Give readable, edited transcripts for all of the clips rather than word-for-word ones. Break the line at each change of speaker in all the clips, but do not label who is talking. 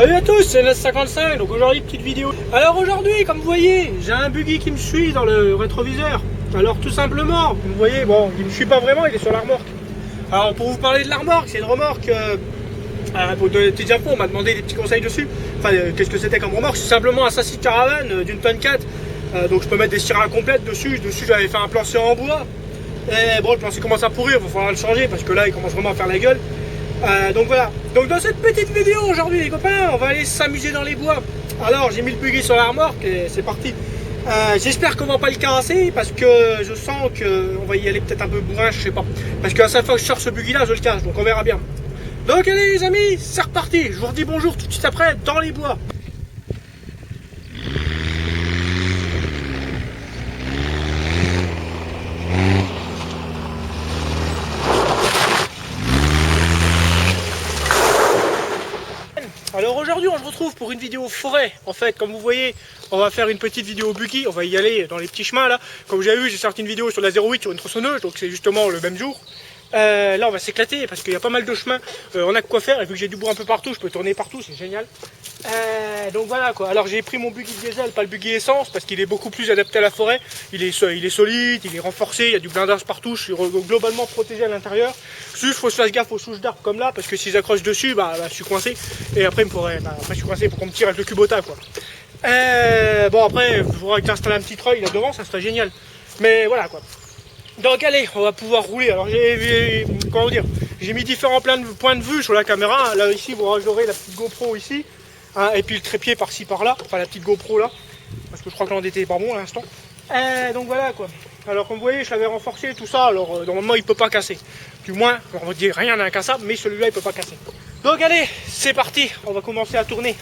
Salut à tous, c'est Nes55, donc aujourd'hui petite vidéo. Alors aujourd'hui, comme vous voyez, j'ai un buggy qui me suit dans le rétroviseur. Alors tout simplement, vous voyez, bon, il me suit pas vraiment, il est sur la remorque. Alors pour vous parler de la remorque, c'est une remorque, pour donner des petites infos, on m'a demandé des petits conseils dessus. Enfin, qu'est-ce que c'était comme remorque? C'est simplement un châssis de caravane d'une tonne 4. Donc je peux mettre des stirades complètes dessus. Dessus j'avais fait un plancher en bois. Et bon, le plancher commence à pourrir, il va falloir le changer parce que là il commence vraiment à faire la gueule. Donc voilà, donc dans cette petite vidéo aujourd'hui les copains, on va aller s'amuser dans les bois. Alors j'ai mis le buggy sur la remorque et c'est parti. J'espère qu'on va pas le casser parce que je sens qu'on va y aller peut-être un peu bourrin, je sais pas. Parce qu'à chaque fois que je sors ce buggy là, je le casse, donc on verra bien. Donc allez les amis, c'est reparti. Je vous redis bonjour tout de suite après dans les bois. Alors aujourd'hui on se retrouve pour une vidéo forêt. En fait, comme vous voyez, on va faire une petite vidéo buggy, on va y aller dans les petits chemins là. Comme vous avez vu, j'ai sorti une vidéo sur la 08 sur une tronçonneuse, donc c'est justement le même jour. Là on va s'éclater parce qu'il y a pas mal de chemins, on a de quoi faire et vu que j'ai du bois un peu partout, je peux tourner partout, c'est génial. Donc voilà quoi, alors j'ai pris mon buggy diesel, pas le buggy essence parce qu'il est beaucoup plus adapté à la forêt. Il est solide, il est renforcé, il y a du blindage partout, je suis globalement protégé à l'intérieur. Juste faut se faire gaffe aux souches d'arbres comme là parce que si j'accroche dessus, je suis coincé et après après je suis coincé pour qu'on me tire avec le Kubota quoi. Bon après, il faudra que j'installe un petit treuil là devant, ça serait génial. Mais voilà quoi. Donc allez, on va pouvoir rouler. Alors j'ai mis différents points de vue sur la caméra. Là ici vous aurez la petite GoPro ici, hein, et puis le trépied par-ci par-là, enfin la petite GoPro là, parce que je crois que l'endetté est pas bon à l'instant. Donc voilà quoi. Alors comme vous voyez, je l'avais renforcé tout ça. Alors normalement il peut pas casser. Du moins, on va dire rien d'incassable, mais celui-là il peut pas casser. Donc allez, c'est parti. On va commencer à tourner.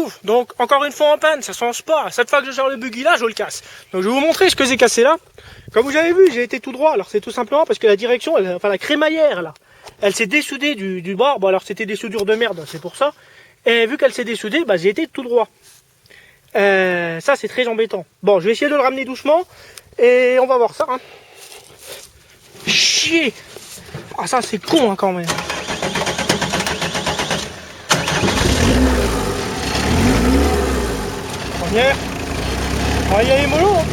retrouve donc encore une fois en panne, ça change pas. Cette fois que je sors le buggy là, je le casse. Donc je vais vous montrer ce que j'ai cassé là. Comme vous avez vu, j'ai été tout droit. Alors c'est tout simplement parce que la direction, enfin la crémaillère là, elle s'est dessoudée du bord. Bon alors c'était des soudures de merde, c'est pour ça. Et vu qu'elle s'est dessoudée, bah, j'ai été tout droit. Ça c'est très embêtant. Bon, je vais essayer de le ramener doucement et on va voir ça. Hein. Chier. Ah ça c'est con hein, quand même. Première. On va y aller mollo. Hein.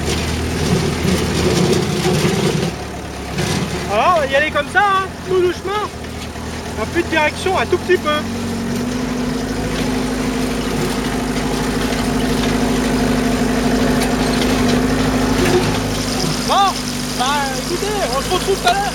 Alors on va y aller comme ça, hein, tout doucement. On n'a plus de direction, un tout petit peu. Bon, bah écoutez, on se retrouve tout à l'heure.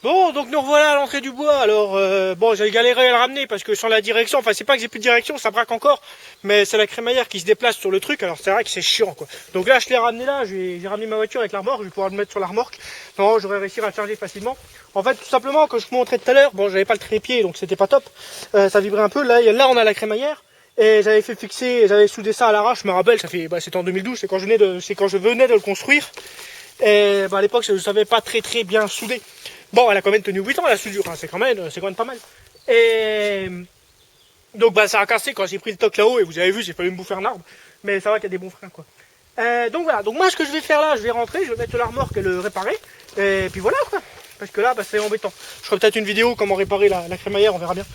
Bon, donc nous revoilà à l'entrée du bois. Alors, bon, j'ai galéré à le ramener parce que sans la direction, enfin c'est pas que j'ai plus de direction, ça braque encore, mais c'est la crémaillère qui se déplace sur le truc, alors c'est vrai que c'est chiant quoi. Donc là je l'ai ramené là, j'ai ramené ma voiture avec la remorque, je vais pouvoir le mettre sur la remorque. Non, j'aurais réussi à le charger facilement. En fait, tout simplement, quand je vous montrais tout à l'heure, bon, j'avais pas le trépied, donc c'était pas top, ça vibrait un peu. Là on a la crémaillère. Et j'avais fait fixer, j'avais soudé ça à l'arrache, je me rappelle, ça fait, bah, c'était en 2012, c'est quand je venais de le construire. Et bah, à l'époque, je ne savais pas très bien souder. Bon, elle a quand même tenu 8 ans la soudure, hein, c'est quand même pas mal. Et donc bah ça a cassé quand j'ai pris le toc là-haut et vous avez vu, j'ai failli me bouffer un arbre. Mais ça va qu'il y a des bons freins quoi. Donc voilà, donc moi ce que je vais faire là, je vais rentrer, je vais mettre la remorque et le réparer. Et puis voilà quoi. Parce que là, bah, c'est embêtant. Je ferai peut-être une vidéo comment réparer la crémaillère, on verra bien.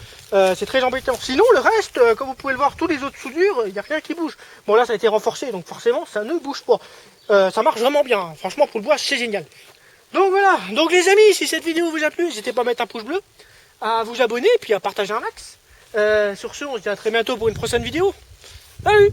C'est très embêtant. Sinon, le reste, comme vous pouvez le voir, tous les autres soudures, il n'y a rien qui bouge. Bon, là, ça a été renforcé, donc forcément, ça ne bouge pas. Ça marche vraiment bien. Franchement, pour le bois, c'est génial. Donc voilà. Donc les amis, si cette vidéo vous a plu, n'hésitez pas à mettre un pouce bleu, à vous abonner, puis à partager un max. Sur ce, on se dit à très bientôt pour une prochaine vidéo. Salut!